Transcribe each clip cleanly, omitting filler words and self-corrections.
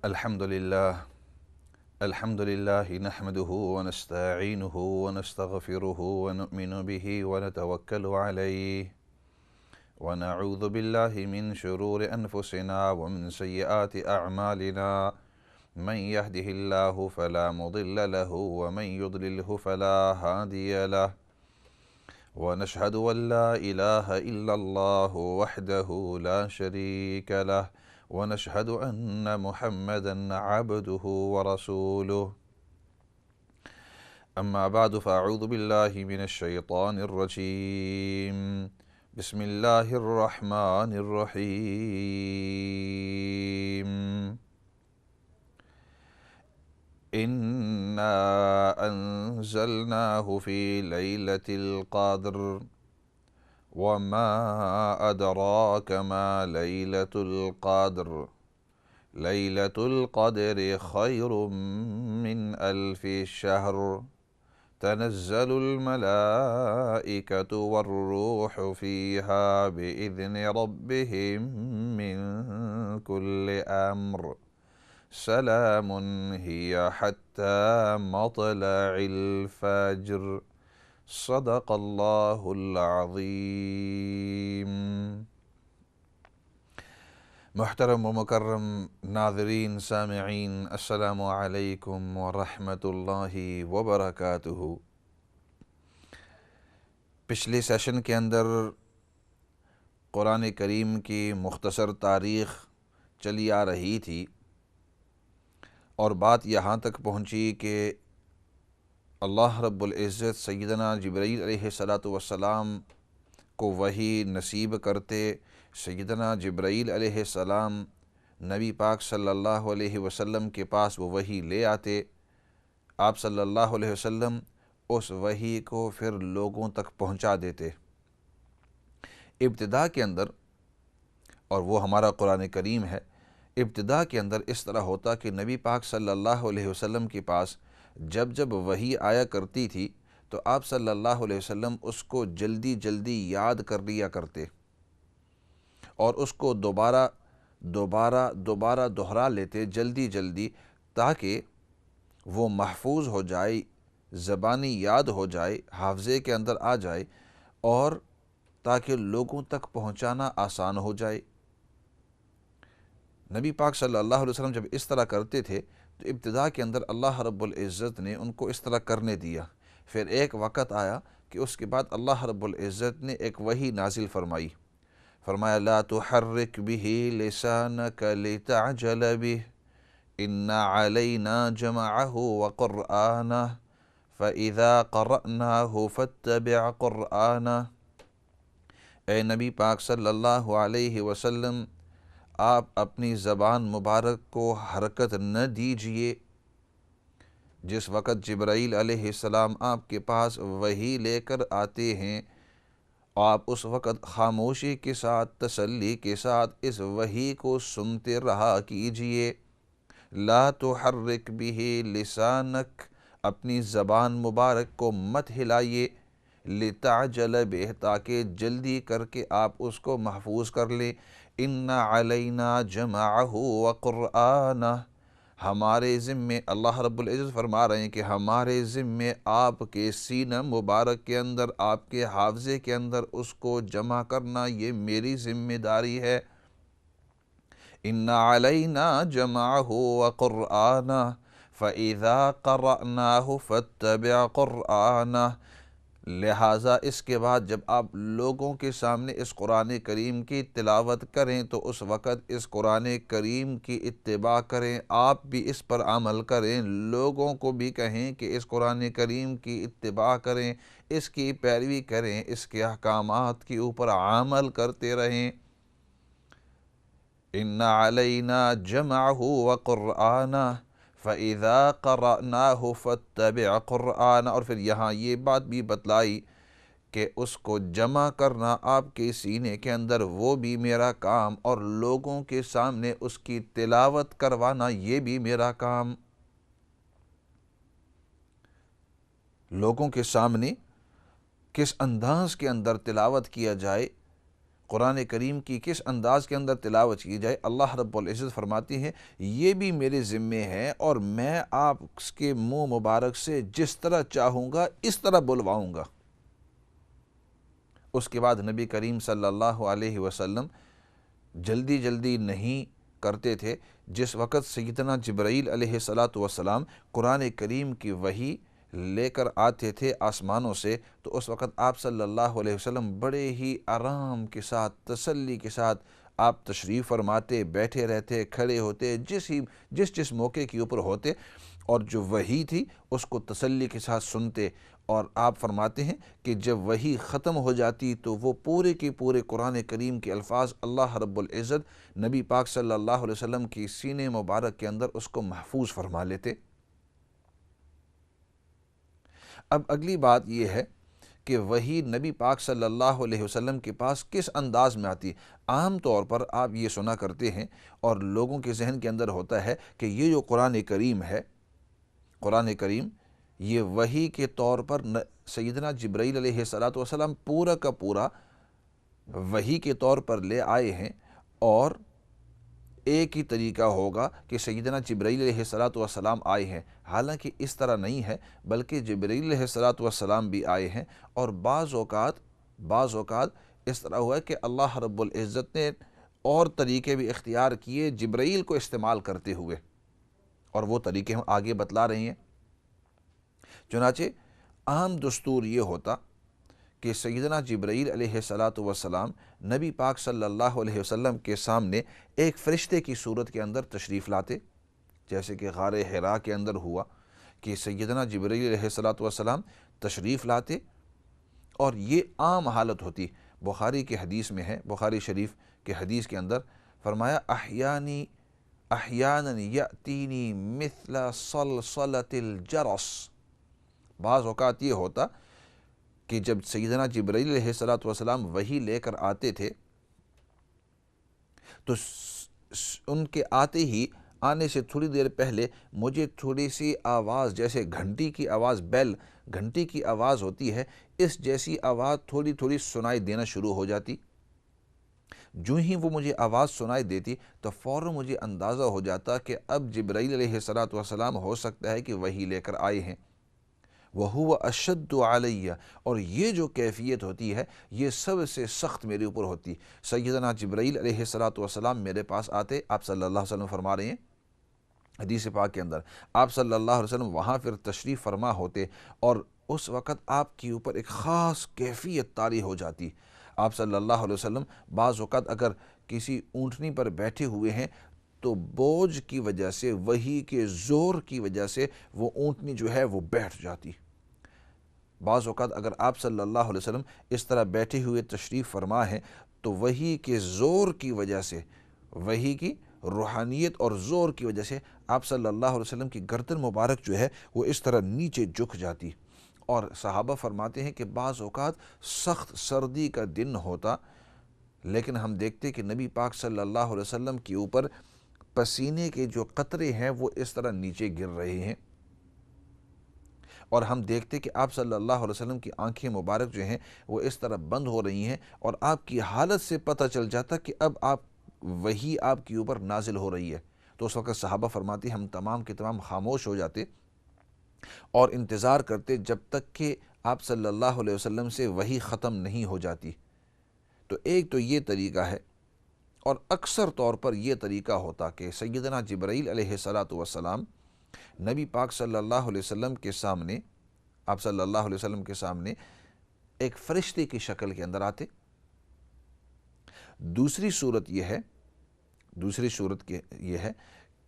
الحمد لله نحمده ونستعينه ونستغفره ونؤمن به ونتوكل عليه ونعوذ بالله من شرور أنفسنا ومن سيئات أعمالنا من يهده الله فلا مضل له ومن يضلله فلا هادي له ونشهد أن لا إله إلا الله وحده لا شريك له ونشهد أن محمدًا عبده ورسوله أما بعد فأعوذ بالله من الشيطان الرجيم بسم الله الرحمن الرحيم إنا أنزلناه في ليلة القدر وما أدراك ما ليلة القدر ليلة القدر خير من ألف شهر تنزل الملائكة والروح فيها بإذن ربهم من كل أمر سلام هي حتى مطلع الفجر صدق اللہ العظیم۔ محترم و مکرم ناظرین سامعین، السلام علیکم ورحمۃ اللہ وبرکاتہ۔ پچھلے سیشن کے اندر قرآن کریم کی مختصر تاریخ چلی آ رہی تھی اور بات یہاں تک پہنچی کہ اللہ رب العزت سیدنا جبرائیل علیہ السلام کو وحی نصیب کرتے، سیدنا جبرائیل علیہ السلام نبی پاک صلی اللہ علیہ وسلم کے پاس وہ وحی لے آتے، آپ صلی اللہ علیہ وسلم اس وحی کو پھر لوگوں تک پہنچا دیتے۔ ابتدا کے اندر، اور وہ ہمارا قرآن کریم ہے، ابتدا کے اندر اس طرح ہوتا کہ نبی پاک صلی اللہ علیہ وسلم کے پاس جب وحی آیا کرتی تھی تو آپ صلی اللہ علیہ وسلم اس کو جلدی یاد کر لیا کرتے اور اس کو دوبارہ دہرا لیتے جلدی تاکہ وہ محفوظ ہو جائے، زبانی یاد ہو جائے، حافظے کے اندر آ جائے اور تاکہ لوگوں تک پہنچانا آسان ہو جائے۔ نبی پاک صلی اللہ علیہ وسلم جب اس طرح کرتے تھے تو ابتدا کے اندر اللہ رب العزت نے ان کو اس طرح کرنے دیا۔ پھر ایک وقت آیا کہ اس کے بعد اللہ رب العزت نے ایک وحی نازل فرمایا لا تحرک به لسانک لتعجل به ان علینا جمعه وقرآنه فاذا قرأناه فاتبع قرآنه۔ اے نبی پاک صلی اللہ علیہ وسلم، آپ اپنی زبان مبارک کو حرکت نہ دیجئے۔ جس وقت جبرائیل علیہ السلام آپ کے پاس وحی لے کر آتے ہیں، آپ اس وقت خاموشی کے ساتھ، تسلی کے ساتھ اس وحی کو سنتے رہا کیجئے۔ لا تحرک به لسانک، اپنی زبان مبارک کو مت ہلائیے، لتعجل به، تاکہ جلدی کر کے آپ اس کو محفوظ کر لیں۔ ان علینا جمعہ وقرآنہ، ہمارے ذمے، اللہ رب العزت فرما رہے ہیں کہ ہمارے ذمے آپ کے سینہ مبارک کے اندر، آپ کے حافظے کے اندر اس کو جمع کرنا، یہ میری ذمہ داری ہے۔ ان علینا جمعہ وقرآنہ فاذا قرأناہ فاتبع قرآنہ، لہٰذا اس کے بعد جب آپ لوگوں کے سامنے اس قرآن کریم کی تلاوت کریں تو اس وقت اس قرآن کریم کی اتباع کریں، آپ بھی اس پر عمل کریں، لوگوں کو بھی کہیں کہ اس قرآن کریم کی اتباع کریں، اس کی پیروی کریں، اس کے احکامات کے اوپر عمل کرتے رہیں۔ ان علینا جمعہ وقرآنہ فاذا قرأناہ فاتبع قرآنہ، اور پھر یہاں یہ بات بھی بتلائی کہ اس کو جمع کرنا آپ کے سینے کے اندر وہ بھی میرا کام، اور لوگوں کے سامنے اس کی تلاوت کروانا یہ بھی میرا کام۔ لوگوں کے سامنے کس انداز کے اندر تلاوت کیا جائے قرآن کریم کی کس انداز کے اندر تلاوت کی جائے، اللہ رب العزت فرماتی ہیں یہ بھی میرے ذمے ہے، اور میں آپ کے منہ مبارک سے جس طرح چاہوں گا اس طرح بلواؤں گا۔ اس کے بعد نبی کریم صلی اللہ علیہ وسلم جلدی جلدی نہیں کرتے تھے۔ جس وقت سیدنا جبرائیل علیہ السلام قرآن کریم کی وحی لے کر آتے تھے آسمانوں سے، تو اس وقت آپ صلی اللہ علیہ وسلم بڑے ہی آرام کے ساتھ، تسلی کے ساتھ آپ تشریف فرماتے، بیٹھے رہتے، کھڑے ہوتے، جس موقع کے اوپر ہوتے، اور جو وحی تھی اس کو تسلی کے ساتھ سنتے۔ اور آپ فرماتے ہیں کہ جب وحی ختم ہو جاتی تو وہ پورے کے پورے قرآن کریم کے الفاظ اللہ رب العزت نبی پاک صلی اللہ علیہ وسلم کی سینے مبارک کے اندر اس کو محفوظ فرما لیتے۔ اب اگلی بات یہ ہے کہ وحی نبی پاک صلی اللہ علیہ وسلم کے پاس کس انداز میں آتی۔ عام طور پر آپ یہ سنا کرتے ہیں اور لوگوں کے ذہن کے اندر ہوتا ہے کہ یہ جو قرآن کریم ہے، قرآن کریم یہ وحی کے طور پر سیدنا جبرائیل علیہ السلام پورا کا پورا وحی کے طور پر لے آئے ہیں، اور ایک ہی طریقہ ہوگا کہ سیدنا جبرائیل علیہ السلام آئے ہیں۔ حالانکہ اس طرح نہیں ہے، بلکہ جبرائیل علیہ السلام بھی آئے ہیں، اور بعض اوقات اس طرح ہوا ہے کہ اللہ رب العزت نے اور طریقے بھی اختیار کیے جبرائیل کو استعمال کرتے ہوئے، اور وہ طریقے ہم آگے بتلا رہے ہیں۔ چنانچہ عام دستور یہ ہوتا کہ سیدنا جبرائیل علیہ السلام نبی پاک صلی اللہ علیہ وسلم کے سامنے ایک فرشتے کی صورت کے اندر تشریف لاتے، جیسے کہ غار حرا کے اندر ہوا کہ سیدنا جبرائیل علیہ السلام تشریف لاتے، اور یہ عام حالت ہوتی۔ بخاری کی حدیث میں ہے، بخاری شریف کے حدیث کے اندر فرمایا احیانا یأتینی مثل صلصلۃ الجرس۔ بعض اوقات یہ ہوتا کہ جب سیدنا جبرائیل علیہ السلام وحی لے کر آتے تھے تو ان کے آنے سے تھوڑی دیر پہلے مجھے تھوڑی سی آواز، جیسے گھنٹی کی آواز، بیل گھنٹی کی آواز ہوتی ہے، اس جیسی آواز تھوڑی تھوڑی سنائی دینا شروع ہو جاتی۔ جو ہی وہ مجھے آواز سنائی دیتی تو فوراً مجھے اندازہ ہو جاتا کہ اب جبرائیل علیہ السلام ہو سکتا ہے کہ وحی لے کر آئے ہیں۔ وَهُوَ أَشَدُّ عَلَيَّ، اور یہ جو کیفیت ہوتی ہے یہ سب سے سخت میرے اوپر ہوتی۔ سیدنا جبرائیل علیہ السلام میرے پاس آتے، آپ صلی اللہ علیہ وسلم فرما رہے ہیں حدیث پاک کے اندر، آپ صلی اللہ علیہ وسلم وہاں پھر تشریف فرما ہوتے، اور اس وقت آپ کے اوپر ایک خاص کیفیت طاری ہو جاتی۔ آپ صلی اللہ علیہ وسلم بعض اوقات اگر کسی اونٹنی پر بیٹھے ہوئے ہیں تو بوجھ کی وجہ سے، وحی کے زور کی وجہ سے وہ اونٹنی جو ہے وہ بیٹھ جاتی۔ بعض اوقات اگر آپ صلی اللہ علیہ وسلم اس طرح بیٹھے ہوئے تشریف فرما ہیں تو وحی کے زور کی وجہ سے، وحی کی روحانیت اور زور کی وجہ سے آپ صلی اللہ علیہ وسلم کی گردن مبارک جو ہے وہ اس طرح نیچے جھک جاتی۔ اور صحابہ فرماتے ہیں کہ بعض اوقات سخت سردی کا دن ہوتا، لیکن ہم دیکھتے کہ نبی پاک صلی اللہ علیہ وسلم کے اوپر پسینے کے جو قطرے ہیں وہ اس طرح نیچے گر رہے ہیں، اور ہم دیکھتے کہ آپ صلی اللہ علیہ وسلم کی آنکھیں مبارک جو ہیں وہ اس طرح بند ہو رہی ہیں، اور آپ کی حالت سے پتہ چل جاتا کہ اب وحی آپ کے اوپر نازل ہو رہی ہے۔ تو اس وقت صحابہ فرماتے ہم تمام کے تمام خاموش ہو جاتے اور انتظار کرتے جب تک کہ آپ صلی اللہ علیہ وسلم سے وحی ختم نہیں ہو جاتی۔ تو ایک تو یہ طریقہ ہے، اور اکثر طور پر یہ طریقہ ہوتا کہ سیدنا جبرائیل علیہ السلام نبی پاک صلی اللہ علیہ وسلم کے سامنے، آپ صلی اللہ علیہ وسلم کے سامنے ایک فرشتے کی شکل کے اندر آتے۔ دوسری صورت یہ ہے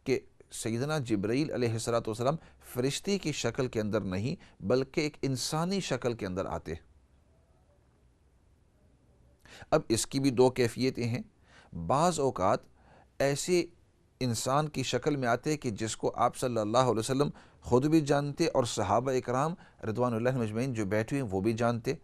کہ سیدنا جبرائیل علیہ السلام فرشتے کی شکل کے اندر نہیں بلکہ ایک انسانی شکل کے اندر آتے۔ اب اس کی بھی دو کیفیتیں ہیں۔ بعض اوقات ایسے انسان کی شکل میں آتے کہ جس کو آپ صلی اللہ علیہ وسلم خود بھی جانتے، اور صحابہ اکرام رضوان اللہ مجمعین جو بیٹھے ہیں وہ بھی جانتے،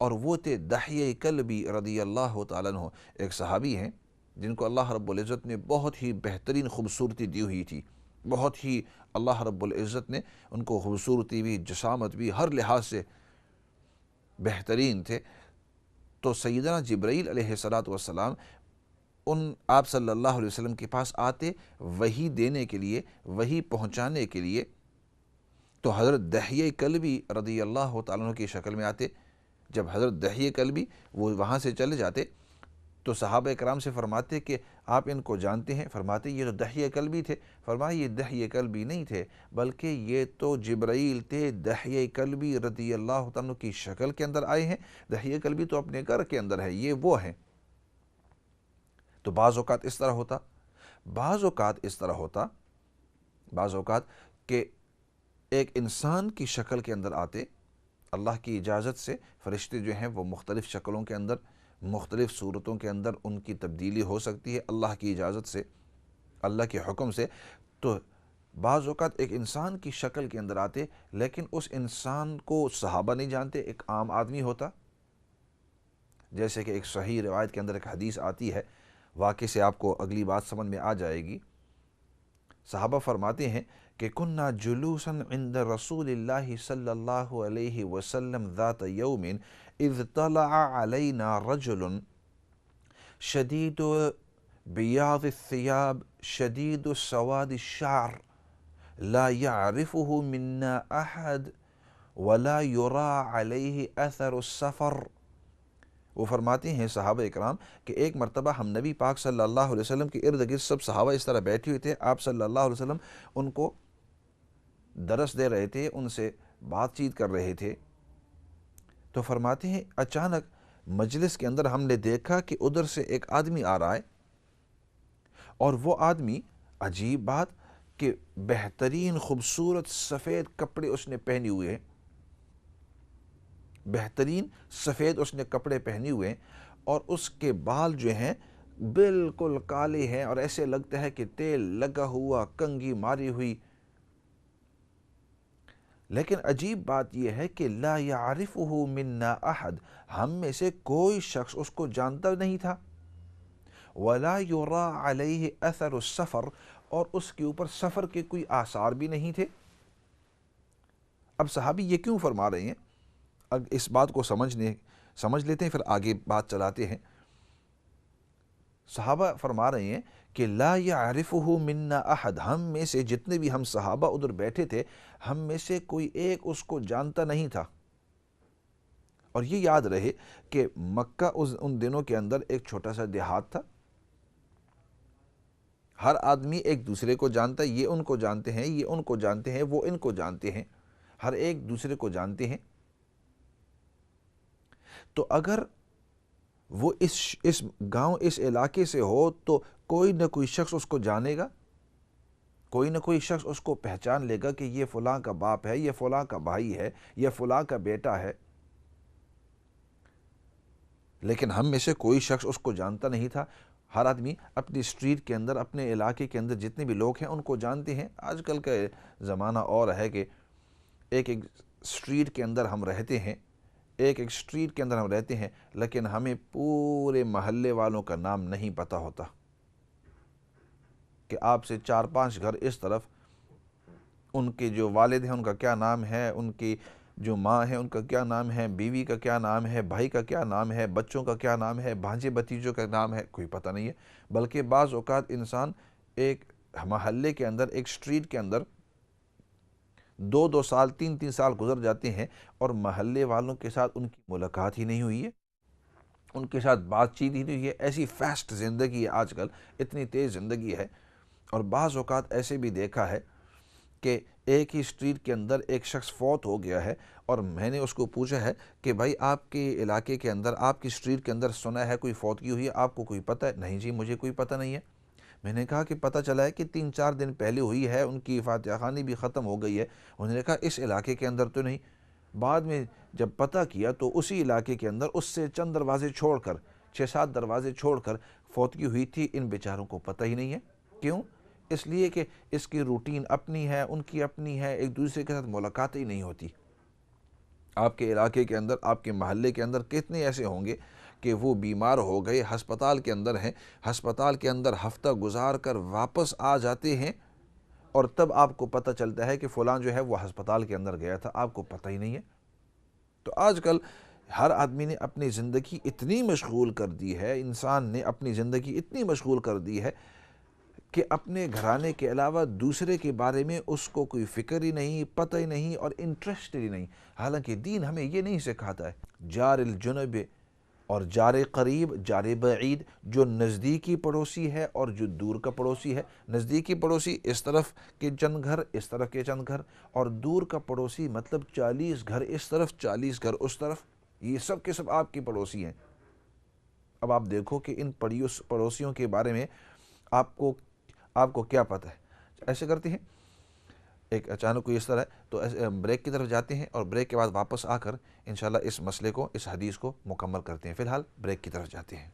اور وہ تھے دحیہ کلبی رضی اللہ تعالیٰ عنہ۔ ایک صحابی ہیں جن کو اللہ رب العزت نے بہت ہی بہترین خوبصورتی دی ہوئی تھی، بہت ہی اللہ رب العزت نے ان کو خوبصورتی بھی، جسامت بھی، ہر لحاظ سے بہترین تھے۔ تو سیدنا جبرائیل علیہ الصلاۃ والسلام آپ صلی اللہ علیہ وسلم کے پاس آتے وحی دینے کے لیے، وحی پہنچانے کے لیے، تو حضرت دحیہ کلبی رضی اللہ تعالیٰ عنہ کی شکل میں آتے۔ جب حضرت دحیہ کلبی وہ وہاں سے چلے جاتے تو صحابہ کرام سے فرماتے کہ آپ ان کو جانتے ہیں؟ فرماتے یہ تو دحیہ کلبی تھے۔ فرمایا یہ دحیہ کلبی نہیں تھے، بلکہ یہ تو جبرائیل تھے، دحیہ کلبی رضی اللہ تعالیٰ عنہ کی شکل کے اندر آئے ہیں۔ دحیہ کلبی تو اپنے گھر کے اندر ہے، یہ وہ ہیں۔ تو بعض اوقات اس طرح ہوتا، بعض اوقات کہ ایک انسان کی شکل کے اندر آتے، اللہ کی اجازت سے فرشتے جو ہیں وہ مختلف شکلوں کے اندر، مختلف صورتوں کے اندر ان کی تبدیلی ہو سکتی ہے اللہ کی اجازت سے، اللہ کے حکم سے۔ تو بعض اوقات ایک انسان کی شکل کے اندر آتے، لیکن اس انسان کو صحابہ نہیں جانتے، ایک عام آدمی ہوتا۔ جیسے کہ ایک صحیح روایت کے اندر ایک حدیث آتی ہے، واقعے سے آپ کو اگلی بات سمجھ میں آ جائے گی۔ صحابہ فرماتے ہیں کہ کننا جلوسا عند رسول اللہ صلی اللہ علیہ وسلم ذات یوم اذ طلع علینا رجل شدید بیاض الثياب شدید سواد الشعر لا يعرفه منا احد ولا يرى علیہ اثر السفر۔ وہ فرماتے ہیں صحابہ اکرام کہ ایک مرتبہ ہم نبی پاک صلی اللہ علیہ وسلم کے ارد گرد سب صحابہ اس طرح بیٹھے ہوئے تھے، آپ صلی اللہ علیہ وسلم ان کو درس دے رہے تھے، ان سے بات چیت کر رہے تھے۔ تو فرماتے ہیں اچانک مجلس کے اندر ہم نے دیکھا کہ ادھر سے ایک آدمی آ رہا ہے، اور وہ آدمی، عجیب بات کہ بہترین خوبصورت سفید کپڑے اس نے پہنے ہوئے ہیں، بہترین سفید اس نے کپڑے پہنے ہوئے ہیں، اور اس کے بال جو ہیں بالکل کالے ہیں، اور ایسے لگتا ہے کہ تیل لگا ہوا، کنگھی ماری ہوئی۔ لیکن عجیب بات یہ ہے کہ لا يعرفه منا احد، ہم میں سے کوئی شخص اس کو جانتا نہیں تھا، ولا يرى علیہ اثر السفر، اور اس کے اوپر سفر کے کوئی آثار بھی نہیں تھے۔ اب صحابی یہ کیوں فرما رہے ہیں؟ اس بات کو سمجھ لیتے ہیں، پھر آگے بات چلاتے ہیں۔ صحابہ فرما رہے ہیں کہ لا يعرفه منا احد، ہم میں سے جتنے بھی ہم صحابہ ادھر بیٹھے تھے، ہم میں سے کوئی ایک اس کو جانتا نہیں تھا۔ اور یہ یاد رہے کہ مکہ ان دنوں کے اندر ایک چھوٹا سا دیہات تھا، ہر آدمی ایک دوسرے کو جانتا ہے، یہ ان کو جانتے ہیں، یہ ان کو جانتے ہیں، وہ ان کو جانتے ہیں، ہر ایک دوسرے کو جانتے ہیں۔ تو اگر وہ اس گاؤں، اس علاقے سے ہو تو کوئی نہ کوئی شخص اس کو جانے گا، کوئی نہ کوئی شخص اس کو پہچان لے گا کہ یہ فلاں کا باپ ہے، یہ فلاں کا بھائی ہے، یہ فلاں کا بیٹا ہے۔ لیکن ہم میں سے کوئی شخص اس کو جانتا نہیں تھا۔ ہر آدمی اپنی اسٹریٹ کے اندر، اپنے علاقے کے اندر جتنے بھی لوگ ہیں ان کو جانتے ہیں۔ آج کل کا زمانہ اور ہے کہ ایک اسٹریٹ کے اندر ہم رہتے ہیں، لیکن ہمیں پورے محلے والوں کا نام نہیں پتہ ہوتا کہ آپ سے 4-5 گھر اس طرف ان کے جو والد ہیں ان کا کیا نام ہے، ان کی جو ماں ہے ان کا کیا نام ہے، بیوی کا کیا نام ہے، بھائی کا کیا نام ہے، بچوں کا کیا نام ہے، بھانجے بھتیجوں کا نام ہے، کوئی پتہ نہیں ہے۔ بلکہ بعض اوقات انسان ایک محلے کے اندر، ایک اسٹریٹ کے اندر 2 سال 3 سال گزر جاتے ہیں اور محلے والوں کے ساتھ ان کی ملاقات ہی نہیں ہوئی ہے، ان کے ساتھ بات چیت ہی نہیں ہوئی ہے۔ ایسی فاسٹ زندگی ہے آج کل، اتنی تیز زندگی ہے۔ اور بعض اوقات ایسے بھی دیکھا ہے کہ ایک ہی اسٹریٹ کے اندر ایک شخص فوت ہو گیا ہے، اور میں نے اس کو پوچھا ہے کہ بھائی آپ کے علاقے کے اندر، آپ کی اسٹریٹ کے اندر سنا ہے کوئی فوتگی ہوئی ہے، آپ کو کوئی پتہ ہے؟ نہیں جی مجھے کوئی پتہ نہیں ہے۔ میں نے کہا کہ پتہ چلا ہے کہ 3-4 دن پہلے ہوئی ہے، ان کی فاتحہ خوانی بھی ختم ہو گئی ہے۔ انہوں نے کہا اس علاقے کے اندر تو نہیں۔ بعد میں جب پتہ کیا تو اسی علاقے کے اندر اس سے چند دروازے چھوڑ کر، 6-7 دروازے چھوڑ کر فوتگی ہوئی تھی۔ ان بیچاروں کو پتہ ہی نہیں ہے۔ کیوں؟ اس لیے کہ اس کی روٹین اپنی ہے، ان کی اپنی ہے، ایک دوسرے کے ساتھ ملاقات ہی نہیں ہوتی۔ آپ کے علاقے کے اندر، آپ کے محلے کے اندر کتنے ایسے ہوں گے کہ وہ بیمار ہو گئے، ہسپتال کے اندر ہیں، ہسپتال کے اندر ہفتہ گزار کر واپس آ جاتے ہیں، اور تب آپ کو پتہ چلتا ہے کہ فلاں جو ہے وہ ہسپتال کے اندر گیا تھا، آپ کو پتہ ہی نہیں ہے۔ تو آج کل ہر آدمی نے اپنی زندگی اتنی مشغول کر دی ہے، انسان نے اپنی زندگی اتنی مشغول کر دی ہے کہ اپنے گھرانے کے علاوہ دوسرے کے بارے میں اس کو کوئی فکر ہی نہیں، پتہ ہی نہیں اور انٹرسٹ ہی نہیں۔ حالانکہ دین ہمیں یہ نہیں سکھاتا ہے۔ جار الجنب اور جار قریب، جار بعید، جو نزدیکی پڑوسی ہے اور جو دور کا پڑوسی ہے۔ نزدیکی پڑوسی اس طرف کے چند گھر، اس طرف کے چند گھر، اور دور کا پڑوسی مطلب 40 گھر اس طرف، 40 گھر اس طرف، یہ سب کے سب آپ کے پڑوسی ہیں۔ اب آپ دیکھو کہ ان پڑوسیوں کے بارے میں آپ کو کیا پتہ ہے۔ ایسے کرتے ہیں، ایک اچانک کوئی اس طرح ہے تو بریک کی طرف جاتے ہیں، اور بریک کے بعد واپس آ کر انشاءاللہ اس مسئلے کو، اس حدیث کو مکمل کرتے ہیں۔ فی الحال بریک کی طرف جاتے ہیں۔